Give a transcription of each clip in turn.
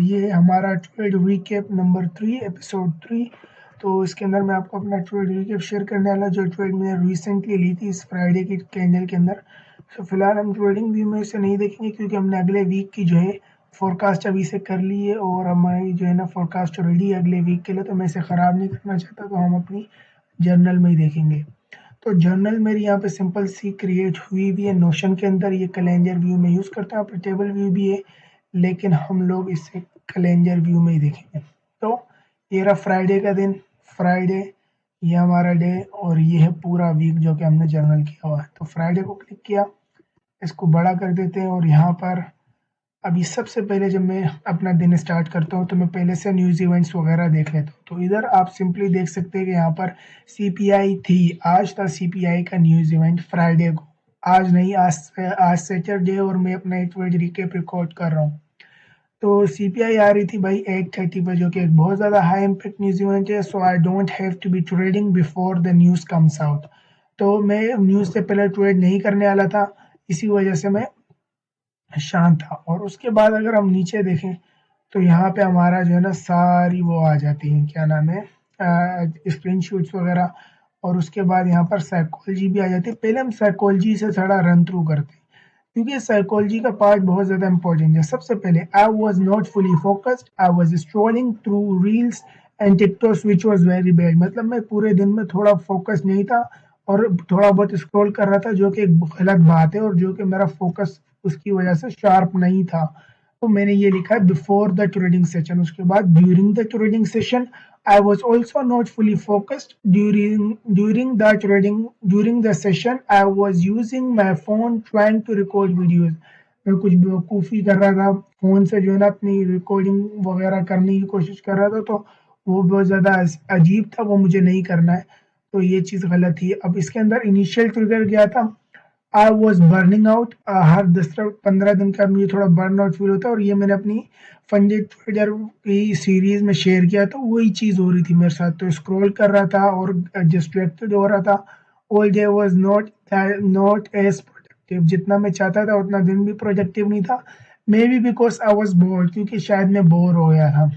ये है हमारा ट्रेड रिकैप नंबर 3 एपिसोड 3। तो इसके अंदर मैं आपको अपना ट्रेड रिकैप शेयर करने वाला जो ट्रेड मैंने रिसेंटली ली थी इस फ्राइडे की कैंडल के अंदर। तो फिलहाल हम ट्रेडिंग व्यू में इसे नहीं देखेंगे क्योंकि हमने अगले वीक की जो है फोरकास्ट अभी से कर ली है और हमारी जो है ना फोरकास्ट रेडी है अगले वीक के लिए, तो मैं इसे ख़राब नहीं करना चाहता, तो हम अपनी जर्नल में ही देखेंगे। तो जर्नल मेरी यहाँ पे सिंपल सी क्रिएट हुई भी है नोशन के अंदर, ये कैलेंडर व्यू में यूज़ करते हैं, टेबल व्यू भी है लेकिन हम लोग इसे कैलेंडर व्यू में ही देखेंगे। तो ये रहा फ्राइडे का दिन, फ्राइडे ये हमारा डे और ये है पूरा वीक जो कि हमने जर्नल किया हुआ है। तो फ्राइडे को क्लिक किया, इसको बड़ा कर देते हैं और यहाँ पर अभी सबसे पहले जब मैं अपना दिन स्टार्ट करता हूँ तो मैं पहले से न्यूज़ इवेंट्स वगैरह देख लेता हूँ। तो इधर आप सिंपली देख सकते हैं कि यहाँ पर सीपीआई थी, आज था सीपीआई का न्यूज़ इवेंट फ्राइडे को, आज नहीं, आज सैटरडे और मैं अपना एक रिकैप रिकॉर्ड कर रहा हूँ। तो सीपीआई आ रही थी भाई 8:30 पर, जो कि एक बहुत ज़्यादा हाई इम्पैक्ट न्यूज़ इवेंट है। So I don't have to be trading before the news comes out. तो मैं न्यूज़ से पहले ट्रेड नहीं करने वाला था, इसी वजह से मैं शांत था। और उसके बाद अगर हम नीचे देखें तो यहाँ पे हमारा जो है ना सारी वो आ जाती है, क्या नाम है, स्क्रीन शॉट्स वगैरह, और उसके बाद यहाँ पर साइकोलॉजी भी आ जाती है। पहले हम साइकोलॉजी से थोड़ा रन थ्रू करते हैं क्योंकि साइकोलॉजी का पार्ट बहुत ज़्यादा इंपॉर्टेंट है। सबसे पहले I was not fully focused, I was strolling through reels and TikToks which was very bad. मतलब मैं पूरे दिन में थोड़ा फोकस नहीं था और थोड़ा बहुत स्क्रॉल कर रहा था, जो कि एक गलत बात है और जो कि मेरा फोकस उसकी वजह से शार्प नहीं था। तो मैंने ये लिखा है बिफोर द ट्रेडिंग सेशन। उसके बाद during the trading session I was also not fully focused during the session. I was using my phone trying to record videos. मैं कुछ बेवकूफ़ी कर रहा था, फ़ोन से जो है ना अपनी रिकॉर्डिंग वगैरह करने की कोशिश कर रहा था, तो वो बहुत ज़्यादा अजीब था, वो मुझे नहीं करना है, तो ये चीज़ गलत थी। अब इसके अंदर इनिशियल ट्रिगर क्या था, आई वॉज बर्निंग आउट। हर 10-15 दिन का मुझे थोड़ा बर्न आउट फील होता है और ये मैंने अपनी फंडे ट्रेडर की सीरीज में शेयर किया, तो वही चीज़ हो रही थी मेरे साथ। तो स्क्रॉल कर रहा था और डिस्ट्रैक्टेड हो रहा था। All day was not as productive, जितना मैं चाहता था उतना दिन भी प्रोडक्टिव नहीं था। Maybe because I was bored, क्योंकि शायद मैं बोर हो गया था।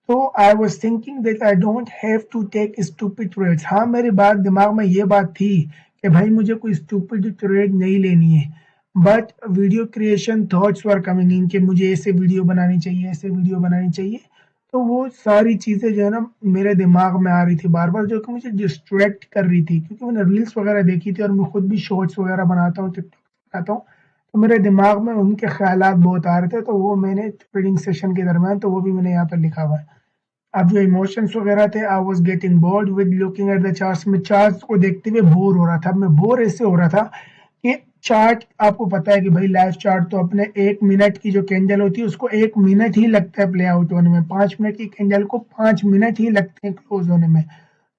तो I was thinking that I don't have to take stupid trades. हाँ, मेरे दिमाग में ये बात थी कि भाई मुझे कोई स्टूपिड ट्रेड नहीं लेनी है, but video creation thoughts were coming in कि मुझे ऐसे वीडियो बनानी चाहिए, ऐसे वीडियो बनानी चाहिए। तो वो सारी चीज़ें जो है ना मेरे दिमाग में आ रही थी बार बार, जो कि मुझे डिस्ट्रैक्ट कर रही थी, क्योंकि मैंने रील्स वगैरह देखी थी और मैं खुद भी शॉर्ट्स वगैरह बनाता हूँ, टिकटॉक बनाता हूँ, तो मेरे दिमाग में उनके ख्यालात बहुत आ रहे थे। तो वो मैंने ट्रेडिंग सेशन के दरमियान, तो वो भी मैंने यहाँ पर लिखा हुआ है। अब जो इमोशंस वगैरह थे, I was getting bored with looking at the charts. में चार्ट्स को देखते हुए बोर हो रहा था। मैं बोर ऐसे हो रहा था कि चार्ट, आपको पता है कि भाई लाइव चार्ट तो अपने 1 मिनट की जो कैंडल होती है उसको 1 मिनट ही लगता है प्ले आउट होने में, 5 मिनट की कैंडल को 5 मिनट ही लगते हैं क्लोज होने में।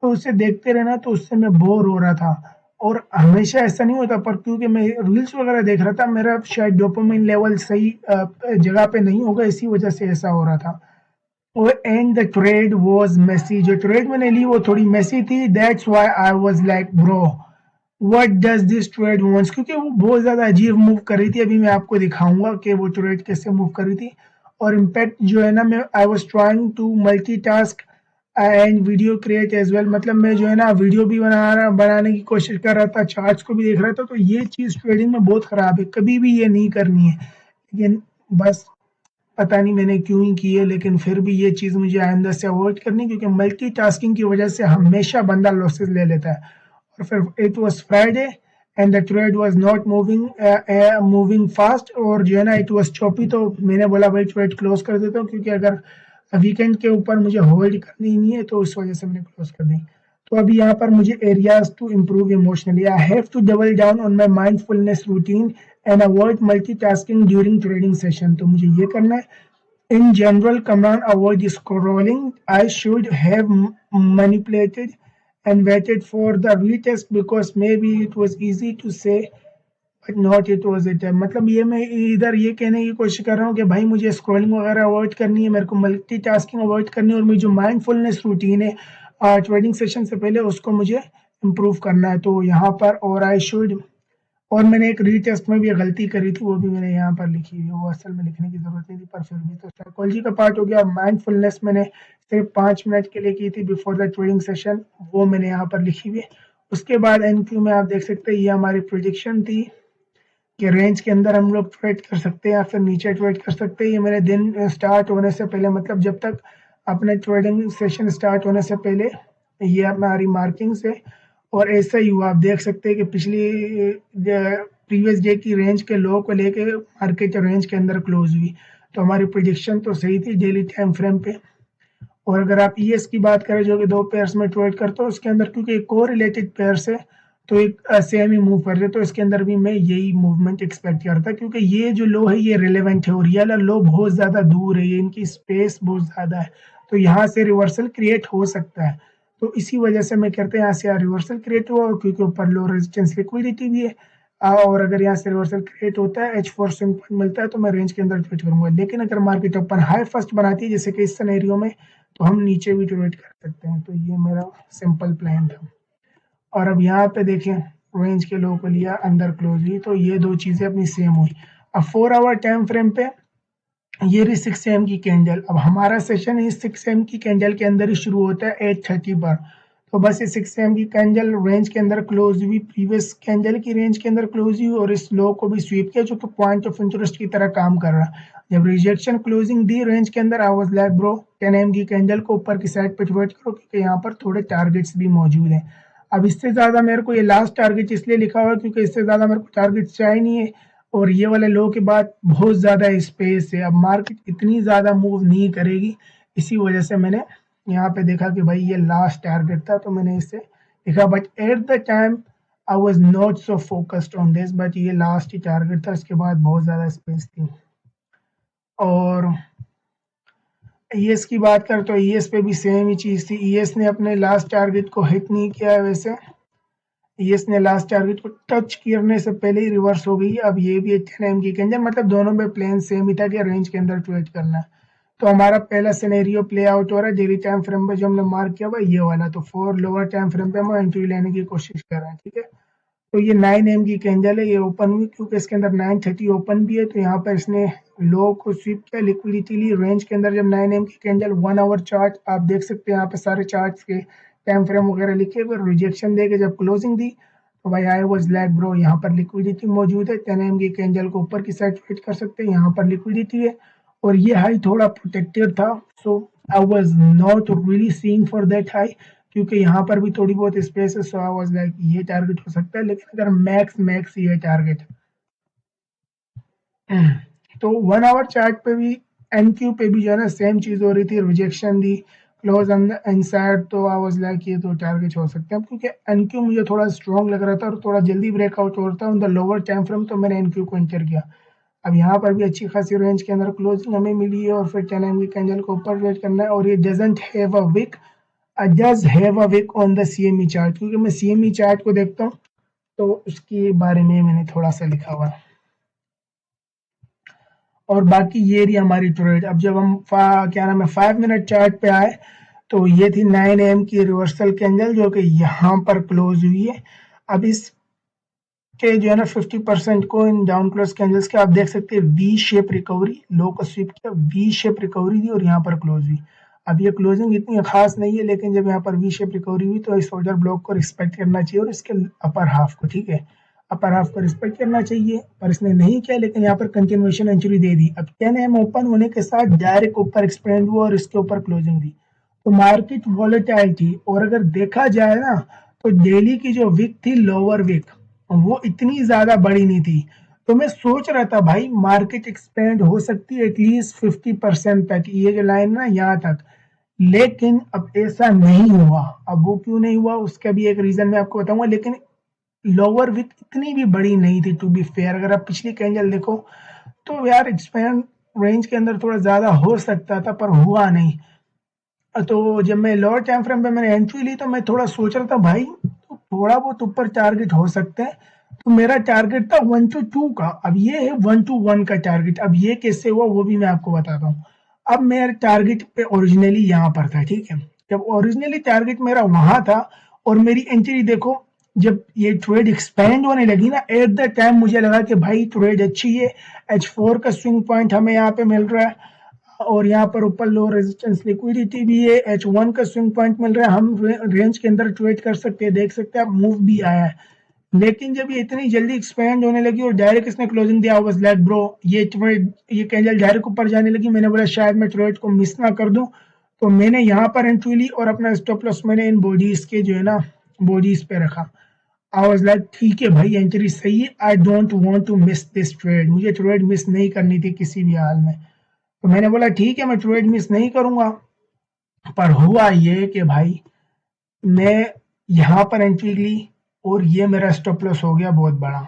तो उसे देखते रहना, तो उससे मैं बोर हो रहा था। और हमेशा ऐसा नहीं होता, पर क्योंकि मैं रील्स वगैरह देख रहा था, मेरा शायद डोपामिन लेवल सही जगह पे नहीं होगा, इसी वजह से ऐसा हो रहा था। And the trade was messy, जो ट्रेड मैंने ली वो थोड़ी मेसी थी। That's why I was like bro what does this trade wants, क्योंकि वो बहुत ज़्यादा अजीब मूव कर रही थी। अभी मैं आपको दिखाऊंगा कि वो ट्रेड कैसे मूव कर रही थी। और इम्पैक्ट जो है ना, मैं I was trying to multitask and video create as well. मतलब मैं जो है ना वीडियो भी बनाने की कोशिश कर रहा था, चार्ट्स को भी देख रहा था। तो ये चीज़ ट्रेडिंग में बहुत ख़राब है, कभी भी ये नहीं करनी है। लेकिन बस पता नहीं मैंने क्यों ही की है, लेकिन फिर भी ये चीज़ मुझे आइंदा से अवॉइड करनी, क्योंकि मल्टीटास्किंग की वजह से हमेशा बंदा लॉसेस ले लेता है। और फिर it was Friday and the trade was not moving fast, और जो है ना इट वाज चॉपी। तो मैंने बोला भाई ट्रेड क्लोज कर देता हूँ, क्योंकि अगर वीकेंड के ऊपर मुझे होल्ड करनी नहीं है, तो इस वजह से मैंने क्लोज कर दी। तो अभी यहाँ पर मुझे areas to improve emotionally, I have to double down on my mindfulness routine and avoid multitasking during trading session. तो मुझे ये करना है। In general, command avoid scrolling. I should have manipulated and waited for the retest because maybe it was easy to say but not it was it. मतलब ये मैं इधर ये कहने की कोशिश कर रहा हूँ कि भाई मुझे स्क्रॉलिंग वगैरह अवॉइड करनी है, मेरे को मल्टीटास्किंग अवॉइड करनी है, और मेरी जो माइंडफुलनेस रूटीन है ट्रेडिंग सेशन से पहले उसको मुझे इम्प्रूव करना है। तो यहाँ पर और आई शुड और मैंने एक रीटेस्ट में भी गलती करी थी, वो भी मैंने यहाँ पर लिखी हुई है, वो असल में लिखने की जरूरत नहीं थी पर फिर भी। तो साइकोलॉजी का पार्ट हो गया। माइंडफुलनेस मैंने सिर्फ 5 मिनट के लिए की थी बिफोर द ट्रेडिंग सेशन, वो मैंने यहाँ पर लिखी हुई है। उसके बाद एनक्यू में आप देख सकते हैं ये हमारी प्रोजेक्शन थी कि रेंज के अंदर हम लोग ट्रेड कर सकते हैं या फिर नीचे ट्रेड कर सकते हैं। ये मेरे दिन स्टार्ट होने से पहले, मतलब जब तक अपने ट्रेडिंग सेशन स्टार्ट होने से पहले ये हमारी मार्किंग्स है। और ऐसा ही हुआ, आप देख सकते हैं कि पिछली प्रीवियस डे की रेंज के लो को लेके मार्केट रेंज के अंदर क्लोज हुई। तो हमारी प्रोजेक्शन तो सही थी डेली टाइम फ्रेम पे। और अगर आप ईएस की बात करें जो कि 2 पेयर्स में ट्रेड करते हो, उसके अंदर क्योंकि एक को रिलेटेड पेयर्स है तो एक सेम ही मूव कर रहे, तो इसके अंदर भी मैं यही मूवमेंट एक्सपेक्ट करता, क्योंकि ये जो लो है ये रिलेवेंट है और ये वाला लो बहुत ज्यादा दूर है, ये इनकी स्पेस बहुत ज्यादा है, तो यहाँ से रिवर्सल क्रिएट हो सकता है। तो इसी वजह से मैं कहते हैं यहाँ से रिवर्सल क्रिएट हुआ, क्योंकि ऊपर लो रेजिस्टेंस लिक्विडिटी भी है। और अगर यहाँ से रिवर्सल क्रिएट होता है, H4 स्विंग पॉइंट मिलता है, तो मैं रेंज के अंदर ट्रेड करूंगा। लेकिन अगर मार्केट ओपन हाई फर्स्ट बनाती है जैसे कि इस सिनेरियो में, तो हम नीचे भी ट्रेड कर सकते हैं। तो ये मेरा सिंपल प्लान था। और अब यहाँ पे देखें, रेंज के लो को लिया, अंदर क्लोज हुई, तो ये दो चीजें अपनी सेम हुई। अब 4 आवर टाइम फ्रेम पे ये रही 6 AM की कैंडल। अब हमारा सेशन इस 6 AM की कैंडल के अंदर ही शुरू होता है 8:30 पर। तो बस ये 6 AM की कैंडल रेंज के अंदर क्लोज हुई, प्रीवियस कैंडल की रेंज के अंदर क्लोज हुई और इस लो को भी स्वीप किया, जो कि पॉइंट ऑफ इंटरेस्ट की तरह काम कर रहा। जब रिजेक्शन क्लोजिंग दी रेंज के अंदर, आई वाज लाइक ब्रो 10 AM की कैंडल को ऊपर की साइड पे ट्रेड करो, क्योंकि यहाँ पर थोड़े टारगेट्स भी मौजूद हैं। अब इससे ज्यादा मेरे को ये लास्ट टारगेट इसलिए लिखा हुआ है क्योंकि इससे ज्यादा मेरे को टारगेट चाहिए नहीं है। और ये वाले लो के बाद बहुत ज्यादा स्पेस है, अब मार्केट इतनी ज्यादा मूव नहीं करेगी, इसी वजह से मैंने यहाँ पे देखा कि भाई ये लास्ट टारगेट था, तो मैंने इसे लिखा। But at the time I was not so focused on this, but ये लास्ट ही टारगेट था, इसके बाद बहुत ज्यादा स्पेस थी। और ईएस की बात कर तो ईएस पे भी सेम ही चीज थी। ईएस ने अपने लास्ट टारगेट को हिट नहीं किया है, वैसे ईएस ने लास्ट टारगेट को टच करने से पहले ही रिवर्स हो गई। अब ये भी 10 AM की कैंडल, मतलब दोनों में प्लान सेम ही था कि रेंज के अंदर ट्रेड करना है। तो हमारा पहला सिनेरियो प्ले आउट हो रहा है डेली टाइम फ्रेम पे, जो हमने मार्क किया हुआ ये वाला। तो 4 लोअर टाइम फ्रेम पे हम एंट्री लेने की कोशिश कर रहे हैं, ठीक है। तो ये 9 AM की कैंडल है, ये ओपन हुई क्योंकि इसके अंदर 9:30 ओपन भी है, तो यहाँ पर इसने लो को स्वीप किया, लिक्विडिटी ली रेंज के अंदर। जब 9 AM की कैंडल 1 आवर चार्ट आप देख सकते हैं, यहाँ पे सारे चार्ट्स के टाइम फ्रेम वगैरह लिखे हुए, रिजेक्शन दे के जब क्लोजिंग दी, तो भाई आई वाज लाइक ब्रो यहाँ पर लिक्विडिटी मौजूद है, 10 AM की कैंडल को ऊपर की साइड ट्रेड कर सकते हैं, यहाँ पर लिक्विडिटी है और ये हाई थोड़ा प्रोटेक्टेड था। So I was not really seeing for that high, क्योंकि यहाँ पर भी थोड़ी बहुत स्पेस है। सो आई वाज लाइक ये टारगेट हो सकता है, लेकिन अगर मैक्स मैक्स ये टारगेट तो 1 आवर चार्ट पे भी एनक्यू पे भी जो है ना सेम चीज हो रही थी, रिजेक्शन दी, क्लोज इनसाइड। तो आई वाज लाइक ये तो टारगेट हो सकते हैं, क्योंकि एनक्यू मुझे थोड़ा स्ट्रॉन्ग लग रहा था और थोड़ा जल्दी ब्रेकआउट हो रहा था on the lower time frame, तो मैंने एनक्यू को एंटर किया। अब यहाँ पर भी अच्छी खासी रेंज के अंदर क्लोजिंग हमें मिली है और फिर 10 AM की कैंडल को ऊपर वेट करना है। और ये doesn't have a week, does have a week on the CME chart, क्योंकि मैं सीएमई चार्ट को देखता हूँ तो उसके बारे में मैंने थोड़ा सा लिखा हुआ है। और बाकी ये रही हमारी ट्रेड। अब जब हम क्या नाम है 5 मिनट चार्ट पे आए, तो ये थी 9 AM की रिवर्सल कैंडल जो कि यहाँ पर क्लोज हुई है। अब इस के जो है ना 50% को इन डाउन क्लोज कैंडल्स के आप देख सकते हैं वी शेप रिकवरी, लो को स्वीप किया, वी शेप रिकवरी दी और यहाँ पर क्लोज हुई। अब ये क्लोजिंग इतनी खास नहीं है, लेकिन जब यहाँ पर वी शेप रिकवरी हुई तो इस ऑर्डर ब्लॉक को रिस्पेक्ट करना चाहिए और इसके अपर हाफ को, ठीक है, अपर हाफ को रिस्पेक्ट करना चाहिए, पर इसने नहीं किया। लेकिन यहाँ पर कंटिन्यूएशन एंट्री दे दी। अब 10 AM ओपन होने के साथ डायरेक्ट ऊपर एक्सपेंड हुआ और इसके ऊपर क्लोजिंग दी, तो मार्केट वॉलेटाइल थी। और अगर देखा जाए ना, तो डेली की जो विक थी, लोअर विक, वो इतनी ज्यादा बड़ी नहीं थी। तो मैं सोच रहा था भाई मार्केट एक्सपेंड हो सकती है एटलीस्ट 50% तक, ये जो लाइन ना यहाँ तक। लेकिन अब ऐसा नहीं हुआ। अब वो क्यों नहीं हुआ उसका भी एक रीजन मैं आपको बताऊंगा, लेकिन लोअर विक इतनी भी बड़ी नहीं थी टू बी फेयर। अगर आप पिछली कैंडल देखो तो यार एक्सपेंड रेंज के अंदर थोड़ा ज्यादा हो सकता था, पर हुआ नहीं। तो जब मैं लोअर टाइम फ्रेम पे मैंने एंट्री ली, तो मैं थोड़ा सोच रहा था भाई तो थोड़ा बहुत ऊपर टारगेट हो सकते हैं। तो मेरा टारगेट था 1 to 2 का, अब ये है 1 to 1 का टारगेट। अब ये कैसे हुआ वो भी मैं आपको बताता हूँ। अब मेरे टारगेट पे ओरिजिनली यहाँ पर था, ठीक है। जब ओरिजिनली टारगेट मेरा वहां था और मेरी एंट्री देखो जब ये ट्रेड एक्सपेंड होने लगी ना, एट द टाइम मुझे लगा कि भाई ट्रेड अच्छी है, H4 का स्विंग पॉइंट हमें यहाँ पे मिल रहा है और यहाँ पर ऊपर लो रेजिस्टेंस लिक्विडिटी भी है, H1 का स्विंग पॉइंट मिल रहा है, हम रेंज के अंदर ट्रेड कर सकते हैं, देख सकते हैं आप मूव भी आया है। लेकिन जब ये इतनी जल्दी एक्सपेंड होने लगी और डायरेक्ट इसने क्लोजिंग दिया, वाज लाइक ब्रो ये ट्रेड, ये कैंडल डायरेक्ट ऊपर जाने लगी, मैंने बोला शायद मैं ट्रेड को मिस ना कर दूं, तो मैंने यहाँ पर एंट्री ली और अपना स्टॉप लॉस मैंने इन बॉडीज के जो है ना बॉडीज पे रखा। आई वाज लाइक ठीक है भाई एंट्री सही है, I don't want to miss this trade, मुझे ट्रेड मिस नहीं करनी थी किसी भी हाल में। तो मैंने बोला ठीक है मैं ट्रेड मिस नहीं करूंगा। पर हुआ ये कि भाई मैं यहाँ पर एंट्री ली और ये मेरा स्टॉप लॉस हो गया बहुत बड़ा।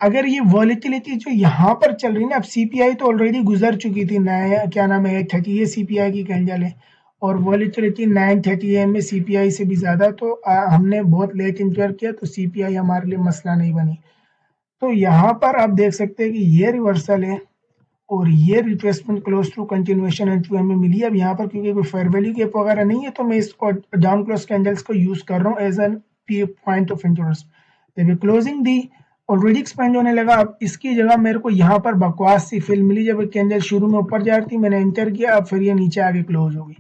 अगर ये वॉलेटिलिटी जो यहाँ पर चल रही है ना, अब सीपीआई तो ऑलरेडी गुजर चुकी थी, नया क्या नाम है 830 ये सीपीआई की कैंडल है और वॉलेटिलिटी 930 है में सीपीआई से भी ज़्यादा, तो हमने बहुत लेट इंटर किया तो सीपीआई हमारे लिए मसला नहीं बनी। तो यहाँ पर आप देख सकते हैं कि ये रिवर्सल है और ये retracement close through continuation entry हमें मिली। अब यहाँ पर क्योंकि कोई फेयर वैल्यू गैप वगैरह नहीं है तो मैं इसको डाउन क्लोज कैंडल्स को यूज कर रहा हूँ as an point of interest. जब क्लोजिंग दी ऑलरेडी एक्सपेंड होने लगा, अब इसकी जगह मेरे को यहाँ पर बकवास सी फील मिली, जब कैंडल शुरू में ऊपर जा रही थी मैंने एंटर किया, अब फिर ये नीचे आगे क्लोज हो गई,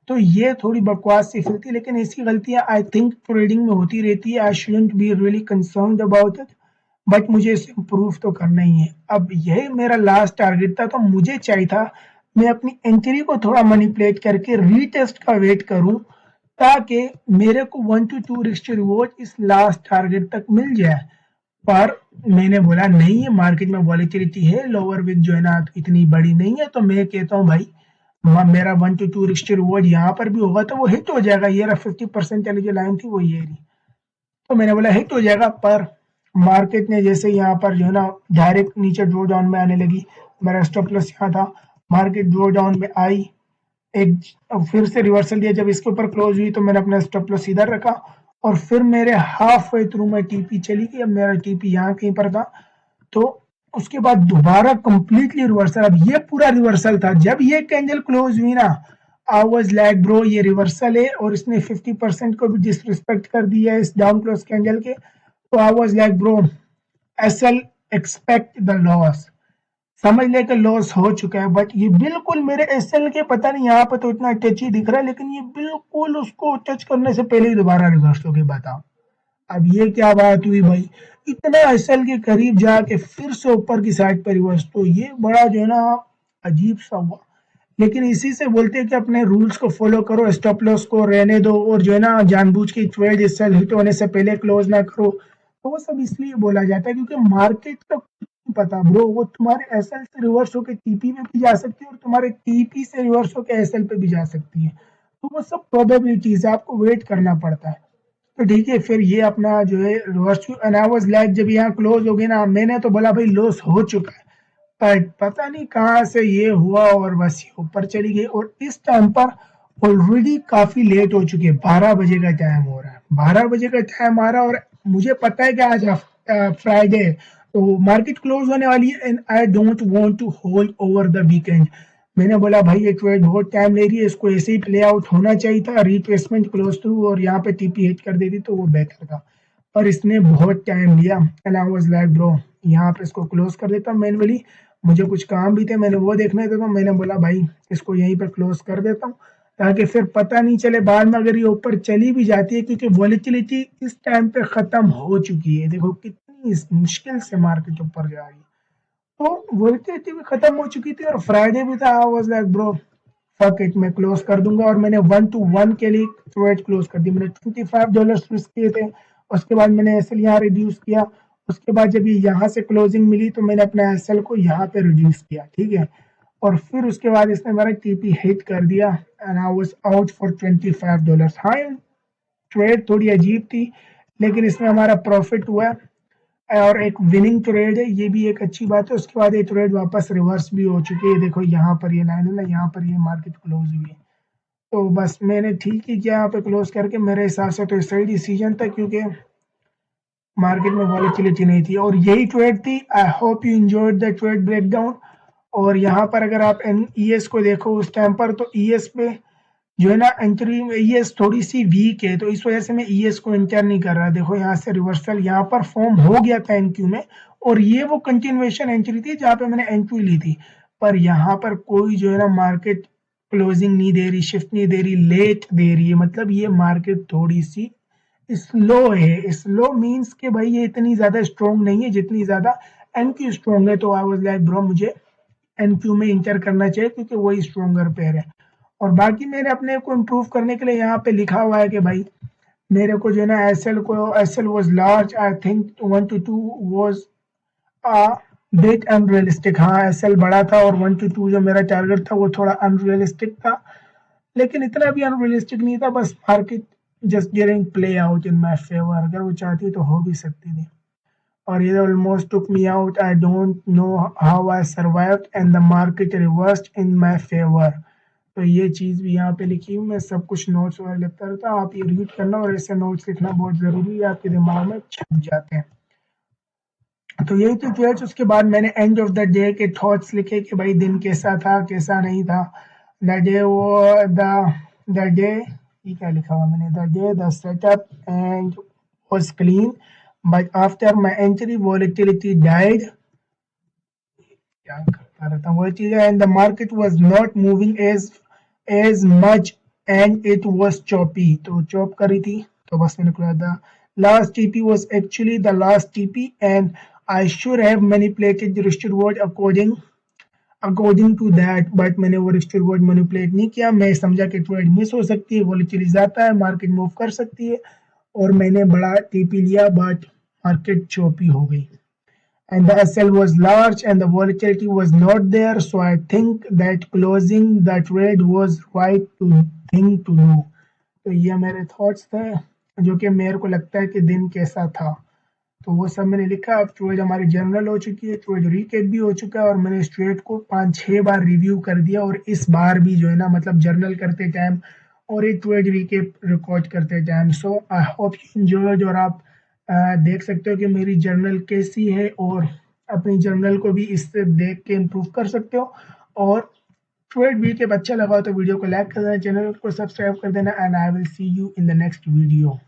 तो ये थोड़ी बकवास सी फील थी। लेकिन इसकी गलतियां आई थिंक ट्रेडिंग में होती रहती है, I shouldn't be really concerned about it, but मुझे इसे इम्प्रूव तो करना ही है। अब यही मेरा लास्ट टारगेट था, तो मुझे चाहिए था मैं अपनी एंट्री को थोड़ा मैनिपुलेट करके रीटेस्ट का वेट करूं ताकि मेरे को 1 to 2 रिस्क रिवॉर्ड इस लास्ट टारगेट तक मिल जाए। पर मैंने बोला नहीं है, मार्केट में वॉलेटिलिटी है, लोअर विक जो है ना इतनी बड़ी नहीं है, तो मैं कहता हूँ भाई मेरा 1 to 2 रिस्क रिवॉर्ड यहाँ पर भी होगा तो वो हिट हो जाएगा, ये रहा 50% वाली जो लाइन थी वो ये रही, तो मैंने बोला हिट हो जाएगा। पर मार्केट ने जैसे यहाँ पर जो है ना डायरेक्ट नीचे ड्रो डाउन में आने लगी, मेरा स्टॉप लॉस यहाँ था, मार्केट ड्रो डाउन में आई, एक फिर से रिवर्सल दिया, जब इसके ऊपर क्लोज हुई तो मैंने अपना स्टॉप लॉस इधर रखा और फिर मेरे हाफ वे थ्रू में टीपी चली गई, अब मेरा टीपी यहाँ कहीं पर था, तो उसके बाद दोबारा कंप्लीटली रिवर्सल। अब ये पूरा रिवर्सल था, जब ये कैंडल क्लोज हुई ना आई वाज लाइक ब्रो ये रिवर्सल है और इसने 50% को भी डिसरिस्पेक्ट कर दिया है इस डाउन क्लोज कैंडल के, तो I was like bro SL expect the loss, समझ ले कि लॉस हो चुका है। बट ये बिल्कुल मेरे एसएल के पता नहीं यहाँ पर तो इतना टच ही दिख रहा है, लेकिन ये बिल्कुल उसको टच करने से पहले ही दोबारा रिवर्स हो गया, बताओ अब ये क्या बात हुई भाई, इतना एसएल के करीब जाके फिर से ऊपर की साइड पर रिवर्स, तो ये बड़ा जो है ना अजीब सा हुआ। लेकिन इसी से बोलते हैं कि अपने रूल्स को फॉलो करो, स्टॉप लॉस को रहने दो और जो है ना जानबूझ के ट्रेड सेल हिट होने से पहले क्लोज ना करो, तो वो सब इसलिए बोला जाता है क्योंकि मार्केट का कुछ नहीं पता ब्रो, वो तुम्हारे एसएल से रिवर्स होकर टीपी में भी जा सकती है और तुम्हारे टीपी से रिवर्स होकर एसएल पे भी जा सकती है, तो वो सब प्रोबेबिलिटीज है, आपको वेट करना पड़ता है। तो ठीक है, फिर ये अपना जो है reverse and I was like जब यहाँ क्लोज हो गई ना, मैंने तो बोला भाई लॉस हो चुका है, बट पता नहीं कहाँ से ये हुआ और बस ये ऊपर चली गई। और इस टाइम पर ऑलरेडी काफी लेट हो चुके हैं, 12 बजे का टाइम हो रहा है, 12 बजे का टाइम आ रहा है और मुझे पता है कि आज फ्राइडे है तो मार्केट क्लोज होने वाली है and I don't want to hold over the weekend. मैंने बोला भाई ये ट्रेड बहुत टाइम ले रही है, इसको ऐसे ही प्ले आउट होना चाहिए था, रिट्रेसमेंट क्लोज थ्रू और यहाँ पे टीपी हिट कर देती तो वो बेहतर था, पर इसने बहुत टाइम लिया and I was like bro यहाँ पे इसको क्लोज कर देता मैनुअली, मुझे कुछ काम भी थे मैंने वो देखने थे, तो मैंने बोला भाई इसको यहीं पर क्लोज कर देता हूँ ताकि फिर पता नहीं चले बाद में अगर ये ऊपर चली भी जाती है, क्योंकि वॉलेटिलिटी इस टाइम पे खत्म हो चुकी है, देखो कितनी मुश्किल से मार्केट ऊपर जा रही है, तो वॉलेटिलिटी भी खत्म हो चुकी थी और फ्राइडे भी था। आई was like bro fuck it मैं क्लोज कर दूंगा और मैंने 1 to 1 के लिए ट्रेड क्लोज कर दी, मैंने $25 रिस्क किए थे, उसके बाद मैंने एसएल यहाँ रिड्यूस किया, उसके बाद जब ये यहाँ से क्लोजिंग मिली तो मैंने अपना एसएल को यहाँ पे रिड्यूस किया, ठीक है, और फिर उसके बाद इसने मेरा टीपी हिट कर दिया and I was out for $25। हाँ ट्रेड थोड़ी अजीब थी लेकिन इसमें हमारा प्रॉफिट हुआ और एक विनिंग ट्रेड है, ये भी एक अच्छी बात है। उसके बाद ये ट्रेड वापस रिवर्स भी हो चुकी है, देखो यहाँ पर ये लाइन है ना, यहाँ पर ये मार्केट क्लोज हुई है, तो बस मैंने ठीक ही किया यहाँ पे क्लोज करके, मेरे हिसाब से तो सही डिसीजन था क्योंकि मार्केट में वॉलेटिलिटी नहीं थी और यही ट्रेड थी। I hope you enjoyed the trade breakdown. और यहाँ पर अगर आप ईएस को देखो उस टाइम पर तो ईएस पे जो है ना एंट्री में ईएस थोड़ी सी वीक है, तो इस वजह से मैं ईएस को एंटर नहीं कर रहा। देखो यहाँ से रिवर्सल यहाँ पर फॉर्म हो गया था एनक्यू में, और ये वो कंटिन्यूएशन एंट्री थी जहाँ पे मैंने एंट्री ली थी। पर यहाँ पर कोई जो है ना मार्केट क्लोजिंग नहीं दे रही, शिफ्ट नहीं दे रही, लेट दे रही है। मतलब ये मार्केट थोड़ी सी स्लो है। स्लो मीन्स के भाई ये इतनी ज्यादा स्ट्रॉन्ग नहीं है जितनी ज्यादा एनक्यू स्ट्रॉन्ग है। तो आई वाज लाइक ब्रो मुझे एनक्यू में इंटर करना चाहिए क्योंकि वही स्ट्रॉन्गर पेयर है। और बाकी मेरे अपने को इम्प्रूव करने के लिए यहाँ पे लिखा हुआ है कि भाई मेरे को जो है ना S L was large, I think 1 to 2 was bit unrealistic. हाँ एस एल बड़ा था और 1 to 2 जो मेरा टारगेट था वो थोड़ा अनरियलिस्टिक था, लेकिन इतना भी अनरियलिस्टिक नहीं था। बस market just giving play out in my favour, अगर वो चाहती तो हो भी सकती थी। और ये almost took me out, I don't know how I survived and the market reversed in my favour. तो ये चीज़ भी यहाँ पे लिखी हुई। मैं सब कुछ नोट्स वगैरह लिखता रहता हूँ, आप ये रीड करना, और ऐसे नोट्स लिखना बहुत ज़रूरी है, आपके दिमाग में छप जाते हैं। तो यही तो जो है। उसके बाद मैंने एंड ऑफ द डे के थॉट्स लिखे कि भाई दिन कैसा था कैसा नहीं था। द डे वो द डे ये क्या लिखा हुआ मैंने, the day the setup and was clean, but after my entry volatility died। क्या करता रहता हूँ वही चीज़ है। And the market was not moving as much and it was choppy। तो चॉप करी थी, तो बस मैंने खुला था। Last TP was actually the last TP and I should have manipulated the risk reward according to that, but मैंने वो रिस्ट रिवॉर्ड मैनिपुलेट नहीं किया। मैं समझा कि ट्रेड मिस हो सकती है, वॉलेटिलिटी जाता है, मार्केट मूव कर सकती है, और मैंने बड़ा टीपी लिया, बट मार्केट चॉपी हो गई। And the SL was large and the volatility was not there, so I think that closing the trade was right thing to do। तो ये मेरे थॉट्स थे जो कि मेरे को लगता है कि दिन कैसा था, तो वो सब मैंने लिखा। अब ट्रेड हमारी जर्नल हो चुकी है, ट्रेड रिकेप भी हो चुका है, और मैंने इस ट्रेड को 5-6 बार रिव्यू कर दिया, और इस बार भी जो है ना मतलब जर्नल करते टाइम और एक ट्रेड रिकेप रिकॉर्ड करते time. So I hope you enjoyed, और आप देख सकते हो कि मेरी जर्नल कैसी है, और अपनी जर्नल को भी इससे देख के इम्प्रूव कर सकते हो। और ट्रेड वीडियो अच्छा लगा तो वीडियो को लाइक कर देना, चैनल को सब्सक्राइब कर देना, and I will see you in the next video.